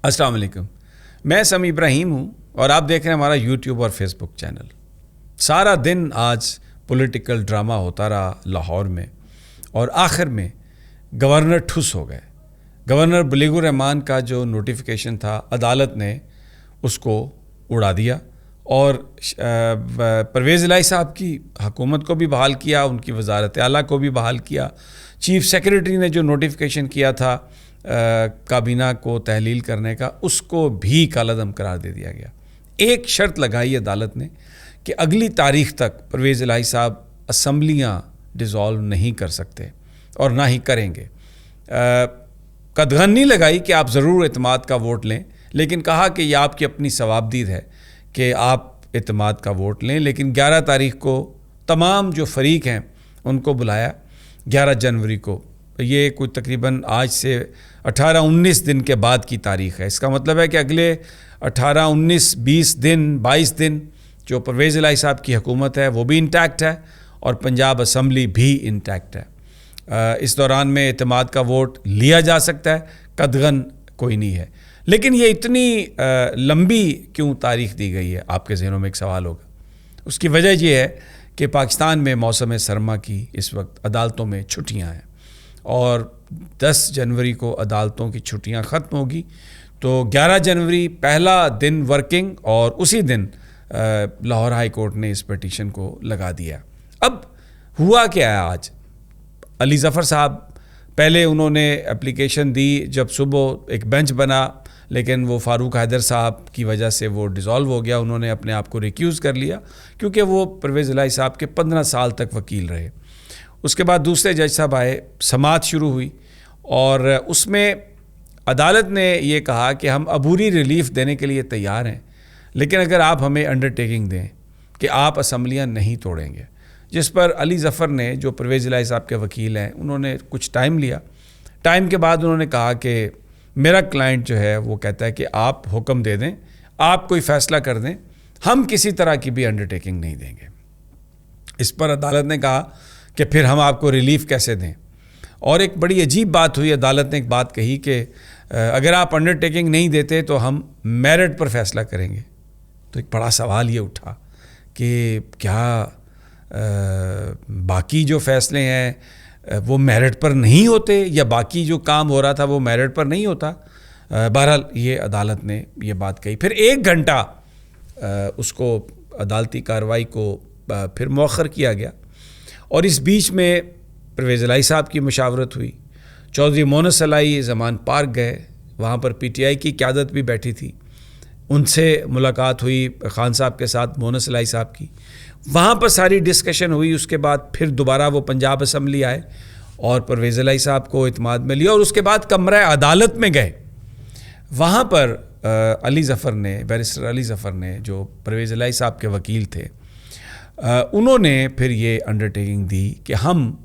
السلام علیکم، میں سمی ابراہیم ہوں اور آپ دیکھ رہے ہیں ہمارا یوٹیوب اور فیس بک چینل۔ سارا دن آج پولیٹیکل ڈرامہ ہوتا رہا لاہور میں، اور آخر میں گورنر ٹھس ہو گئے۔ گورنر بلیغ الرحمان کا جو نوٹیفیکیشن تھا، عدالت نے اس کو اڑا دیا اور پرویز الہی صاحب کی حکومت کو بھی بحال کیا، ان کی وزارت اعلیٰ کو بھی بحال کیا۔ چیف سیکریٹری نے جو نوٹیفیکیشن کیا تھا کابینہ کو تحلیل کرنے کا، اس کو بھی کالعدم قرار دے دیا گیا۔ ایک شرط لگائی عدالت نے کہ اگلی تاریخ تک پرویز الہی صاحب اسمبلیاں ڈیزالو نہیں کر سکتے اور نہ ہی کریں گے۔ قدغن نہیں لگائی کہ آپ ضرور اعتماد کا ووٹ لیں، لیکن کہا کہ یہ آپ کی اپنی ثوابدید ہے کہ آپ اعتماد کا ووٹ لیں۔ لیکن 11 تاریخ کو تمام جو فریق ہیں ان کو بلایا، 11 جنوری کو۔ یہ کوئی تقریباً آج سے 18-19 دن کے بعد کی تاریخ ہے۔ اس کا مطلب ہے کہ اگلے 18-19-20 دن جو پرویز الہی صاحب کی حکومت ہے وہ بھی انٹیکٹ ہے اور پنجاب اسمبلی بھی انٹیکٹ ہے۔ اس دوران میں اعتماد کا ووٹ لیا جا سکتا ہے، قدغن کوئی نہیں ہے۔ لیکن یہ اتنی لمبی کیوں تاریخ دی گئی ہے؟ آپ کے ذہنوں میں ایک سوال ہوگا۔ اس کی وجہ یہ ہے کہ پاکستان میں موسم سرما کی اس وقت عدالتوں میں چھٹیاں ہیں، اور 10 جنوری کو عدالتوں کی چھٹیاں ختم ہوگی، تو 11 جنوری پہلا دن ورکنگ، اور اسی دن لاہور ہائی کورٹ نے اس پٹیشن کو لگا دیا۔ اب ہوا کیا ہے آج؟ علی ظفر صاحب پہلے انہوں نے اپلیکیشن دی جب صبح ایک بینچ بنا، لیکن وہ فاروق حیدر صاحب کی وجہ سے وہ ڈیزالو ہو گیا۔ انہوں نے اپنے آپ کو ریکیوز کر لیا کیونکہ وہ پرویز الہی صاحب کے 15 سال تک وکیل رہے۔ اس کے بعد دوسرے جج صاحب آئے، سماعت شروع ہوئی، اور اس میں عدالت نے یہ کہا کہ ہم عبوری ریلیف دینے کے لیے تیار ہیں، لیکن اگر آپ ہمیں انڈرٹیکنگ دیں کہ آپ اسمبلیاں نہیں توڑیں گے۔ جس پر علی ظفر نے، جو پرویز الہی صاحب کے وکیل ہیں، انہوں نے کچھ ٹائم لیا۔ ٹائم کے بعد انہوں نے کہا کہ میرا کلائنٹ جو ہے وہ کہتا ہے کہ آپ حکم دے دیں، آپ کوئی فیصلہ کر دیں، ہم کسی طرح کی بھی انڈرٹیکنگ نہیں دیں گے۔ اس پر عدالت نے کہا کہ پھر ہم آپ کو ریلیف کیسے دیں؟ اور ایک بڑی عجیب بات ہوئی، عدالت نے ایک بات کہی کہ اگر آپ انڈرٹیکنگ نہیں دیتے تو ہم میرٹ پر فیصلہ کریں گے۔ تو ایک بڑا سوال یہ اٹھا کہ کیا باقی جو فیصلے ہیں وہ میرٹ پر نہیں ہوتے، یا باقی جو کام ہو رہا تھا وہ میرٹ پر نہیں ہوتا؟ بہرحال یہ عدالت نے یہ بات کہی۔ پھر 1 گھنٹہ اس کو عدالتی کارروائی کو پھر مؤخر کیا گیا، اور اس بیچ میں پرویز الہی صاحب کی مشاورت ہوئی۔ چودھری مونس الہی زمان پارک گئے، وہاں پر پی ٹی آئی کی قیادت بھی بیٹھی تھی، ان سے ملاقات ہوئی خان صاحب کے ساتھ، مونس الہی صاحب کی، وہاں پر ساری ڈسکشن ہوئی۔ اس کے بعد پھر دوبارہ وہ پنجاب اسمبلی آئے اور پرویز الہی صاحب کو اعتماد میں لیا، اور اس کے بعد کمرہ عدالت میں گئے۔ وہاں پر علی ظفر نے، بیرسٹر علی ظفر نے، جو پرویز الہی صاحب کے وکیل تھے، انہوں نے پھر یہ انڈرٹیکنگ دی کہ ہم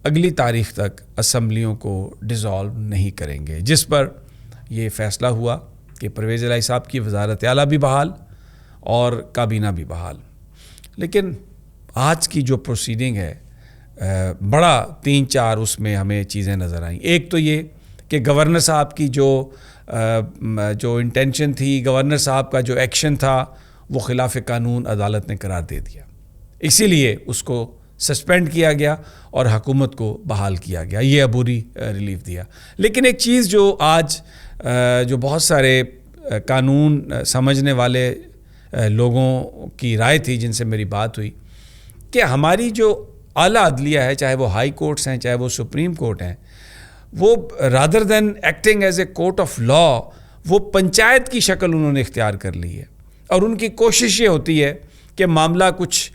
اگلی تاریخ تک اسمبلیوں کو ڈیزالو نہیں کریں گے، جس پر یہ فیصلہ ہوا کہ پرویز الہی صاحب کی وزارت اعلیٰ بھی بحال اور کابینہ بھی بحال۔ لیکن آج کی جو پروسیڈنگ ہے، بڑا 3-4 اس میں ہمیں چیزیں نظر آئیں۔ ایک تو یہ کہ گورنر صاحب کی جو انٹینشن تھی، گورنر صاحب کا جو ایکشن تھا، وہ خلاف قانون عدالت نے قرار دے دیا، اسی لیے اس کو سسپینڈ کیا گیا اور حکومت کو بحال کیا گیا، یہ عبوری ریلیف دیا۔ لیکن ایک چیز جو آج جو بہت سارے قانون سمجھنے والے لوگوں کی رائے تھی، جن سے میری بات ہوئی، کہ ہماری جو اعلیٰ عدلیہ ہے، چاہے وہ ہائی کورٹس ہیں، چاہے وہ سپریم کورٹ ہیں، وہ rather than acting as a court of law, وہ پنچایت کی شکل انہوں نے اختیار کر لی ہے، اور ان کی کوشش یہ ہوتی ہے کہ معاملہ کچھ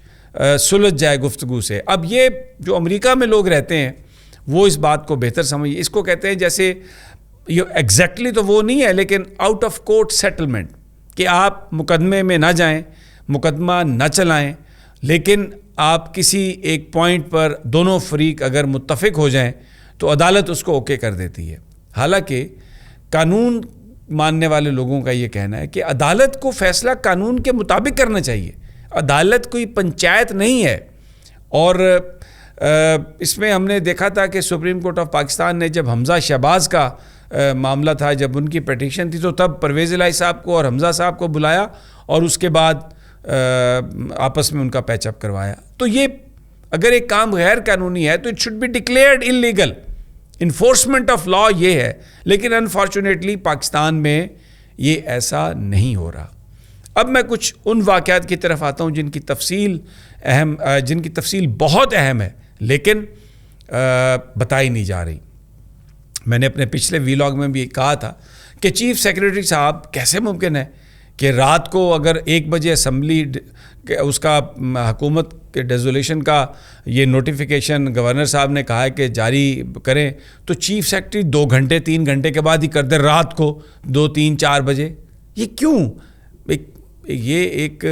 سلجھ جائے گفتگو سے۔ اب یہ جو امریکہ میں لوگ رہتے ہیں وہ اس بات کو بہتر سمجھیں، اس کو کہتے ہیں جیسے یہ ایگزیکٹلی تو وہ نہیں ہے، لیکن آؤٹ آف کورٹ سیٹلمنٹ، کہ آپ مقدمے میں نہ جائیں، مقدمہ نہ چلائیں، لیکن آپ کسی ایک پوائنٹ پر دونوں فریق اگر متفق ہو جائیں تو عدالت اس کو اوکے کر دیتی ہے۔ حالانکہ قانون ماننے والے لوگوں کا یہ کہنا ہے کہ عدالت کو فیصلہ قانون کے مطابق کرنا چاہیے، عدالت کوئی پنچایت نہیں ہے۔ اور اس میں ہم نے دیکھا تھا کہ سپریم کورٹ آف پاکستان نے جب حمزہ شہباز کا معاملہ تھا، جب ان کی پٹیشن تھی، تو تب پرویز الہی صاحب کو اور حمزہ صاحب کو بلایا اور اس کے بعد آپس میں ان کا پیچ اپ کروایا. تو یہ اگر ایک کام غیر قانونی ہے تو it should be declared illegal. Enforcement of law یہ ہے، لیکن انفارچونیٹلی پاکستان میں یہ ایسا نہیں ہو رہا. اب میں کچھ ان واقعات کی طرف آتا ہوں جن کی تفصیل بہت اہم ہے لیکن بتائی نہیں جا رہی. میں نے اپنے پچھلے ویلاگ میں بھی کہا تھا کہ چیف سیکریٹری صاحب کیسے ممکن ہے کہ رات کو اگر 1 بجے اسمبلی اس کا حکومت کے ڈیزولیشن کا یہ نوٹیفیکیشن گورنر صاحب نے کہا ہے کہ جاری کریں، تو چیف سیکریٹری 2 گھنٹے 3 گھنٹے کے بعد ہی کر دے رات کو 2 3 4 بجے. یہ کیوں؟ یہ ایک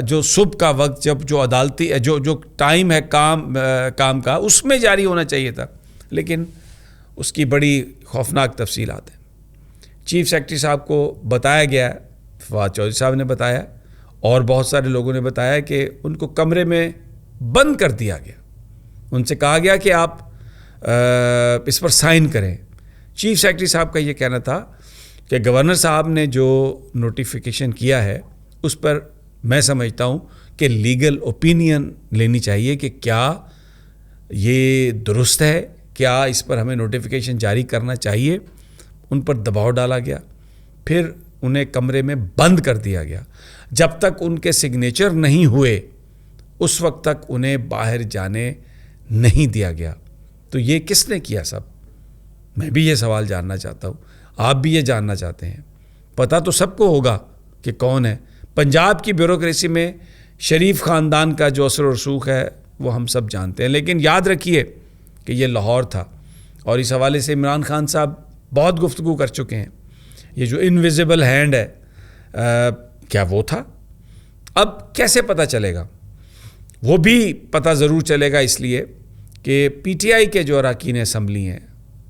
جو صبح کا وقت جب جو عدالتی جو ٹائم ہے کام کا اس میں جاری ہونا چاہیے تھا، لیکن اس کی بڑی خوفناک تفصیلات ہیں. چیف سیکریٹری صاحب کو بتایا گیا، فواد چودھری صاحب نے بتایا اور بہت سارے لوگوں نے بتایا کہ ان کو کمرے میں بند کر دیا گیا. ان سے کہا گیا کہ آپ اس پر سائن کریں. چیف سیکریٹری صاحب کا یہ کہنا تھا کہ گورنر صاحب نے جو نوٹیفیکیشن کیا ہے اس پر میں سمجھتا ہوں کہ لیگل اوپینین لینی چاہیے کہ کیا یہ درست ہے، کیا اس پر ہمیں نوٹیفیکیشن جاری کرنا چاہیے. ان پر دباؤ ڈالا گیا، پھر انہیں کمرے میں بند کر دیا گیا. جب تک ان کے سگنیچر نہیں ہوئے اس وقت تک انہیں باہر جانے نہیں دیا گیا. تو یہ کس نے کیا سب؟ میں بھی یہ سوال جاننا چاہتا ہوں، آپ بھی یہ جاننا چاہتے ہیں. پتہ تو سب کو ہوگا کہ کون ہے. پنجاب کی بیوروکریسی میں شریف خاندان کا جو اثر و رسوخ ہے وہ ہم سب جانتے ہیں، لیکن یاد رکھیے کہ یہ لاہور تھا اور اس حوالے سے عمران خان صاحب بہت گفتگو کر چکے ہیں. یہ جو انویزیبل ہینڈ ہے کیا وہ تھا؟ اب کیسے پتہ چلے گا؟ وہ بھی پتہ ضرور چلے گا، اس لیے کہ پی ٹی آئی کے جو اراکین اسمبلی ہیں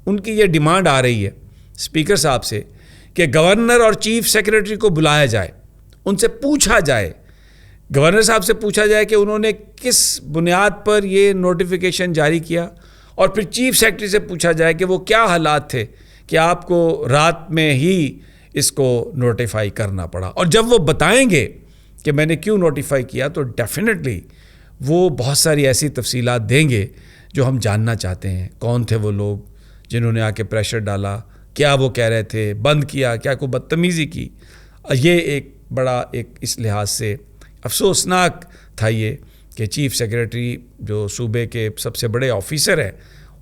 ان کی یہ ڈیمانڈ آ رہی ہے اسپیکر صاحب سے کہ گورنر اور چیف سیکریٹری کو بلایا جائے، ان سے پوچھا جائے، گورنر صاحب سے پوچھا جائے کہ انہوں نے کس بنیاد پر یہ نوٹیفیکیشن جاری کیا، اور پھر چیف سیکریٹری سے پوچھا جائے کہ وہ کیا حالات تھے کہ آپ کو رات میں ہی اس کو نوٹیفائی کرنا پڑا. اور جب وہ بتائیں گے کہ میں نے کیوں نوٹیفائی کیا تو ڈیفینیٹلی وہ بہت ساری ایسی تفصیلات دیں گے جو ہم جاننا چاہتے ہیں. کون تھے وہ لوگ جنہوں نے آ کے پریشر ڈالا، کیا وہ کہہ رہے تھے، بند کیا، کیا کوئی بدتمیزی کی. یہ ایک بڑا اس لحاظ سے افسوسناک تھا یہ کہ چیف سیکریٹری جو صوبے کے سب سے بڑے آفیسر ہیں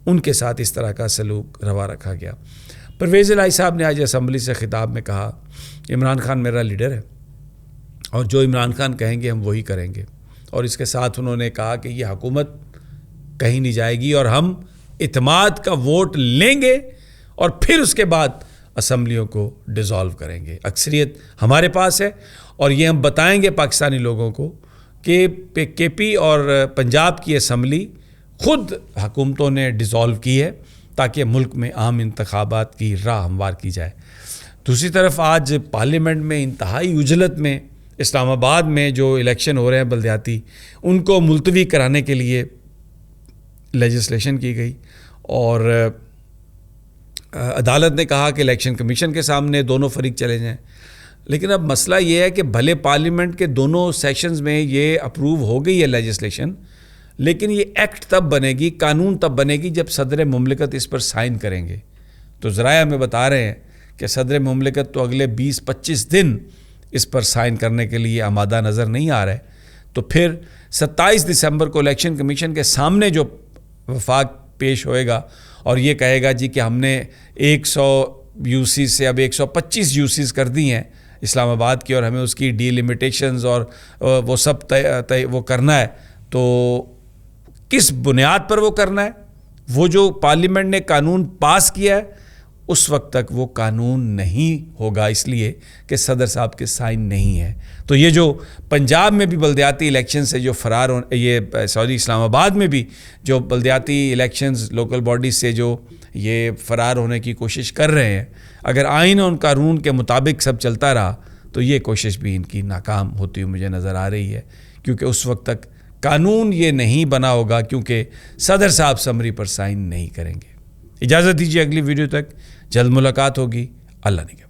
ان کے ساتھ اس طرح کا سلوک روا رکھا گیا. پرویز الہی صاحب نے آج اسمبلی سے خطاب میں کہا عمران خان میرا لیڈر ہے اور جو عمران خان کہیں گے ہم وہی کریں گے، اور اس کے ساتھ انہوں نے کہا کہ یہ حکومت کہیں نہیں جائے گی اور ہم اعتماد کا ووٹ لیں گے اور پھر اس کے بعد اسمبلیوں کو ڈیزالو کریں گے. اکثریت ہمارے پاس ہے اور یہ ہم بتائیں گے پاکستانی لوگوں کو کہ کے پی اور پنجاب کی اسمبلی خود حکومتوں نے ڈیزالو کی ہے تاکہ ملک میں عام انتخابات کی راہ ہموار کی جائے. دوسری طرف آج پارلیمنٹ میں انتہائی عجلت میں اسلام آباد میں جو الیکشن ہو رہے ہیں بلدیاتی، ان کو ملتوی کرانے کے لیے لیجسلیشن کی گئی اور عدالت نے کہا کہ الیکشن کمیشن کے سامنے دونوں فریق چلے جائیں. لیکن اب مسئلہ یہ ہے کہ بھلے پارلیمنٹ کے دونوں سیشنز میں یہ اپروو ہو گئی ہے لیجسلیشن، لیکن یہ ایکٹ تب بنے گی، قانون تب بنے گی جب صدر مملکت اس پر سائن کریں گے. تو ذرائع ہمیں بتا رہے ہیں کہ صدر مملکت تو اگلے 20-25 دن اس پر سائن کرنے کے لیے آمادہ نظر نہیں آ رہے. تو پھر 27 دسمبر کو الیکشن کمیشن کے سامنے جو وفاق پیش ہوئے گا اور یہ کہے گا جی کہ ہم نے 100 یو سی سے اب 125 یو سیز کر دی ہیں اسلام آباد کی اور ہمیں اس کی ڈی لیمیٹیشنز اور وہ سب وہ کرنا ہے، تو کس بنیاد پر وہ کرنا ہے؟ وہ جو پارلیمنٹ نے قانون پاس کیا ہے اس وقت تک وہ قانون نہیں ہوگا، اس لیے کہ صدر صاحب کے سائن نہیں ہے. تو یہ جو پنجاب میں بھی بلدیاتی الیکشن سے جو اسلام آباد میں بھی جو بلدیاتی الیکشنز لوکل باڈیز سے جو یہ فرار ہونے کی کوشش کر رہے ہیں، اگر آئین اور قانون کے مطابق سب چلتا رہا تو یہ کوشش بھی ان کی ناکام ہوتی ہوئی مجھے نظر آ رہی ہے، کیونکہ اس وقت تک قانون یہ نہیں بنا ہوگا کیونکہ صدر صاحب سمری پر سائن نہیں کریں گے. اجازت دیجیے اگلی ویڈیو تک جلد ملاقات ہوگی. اللہ نے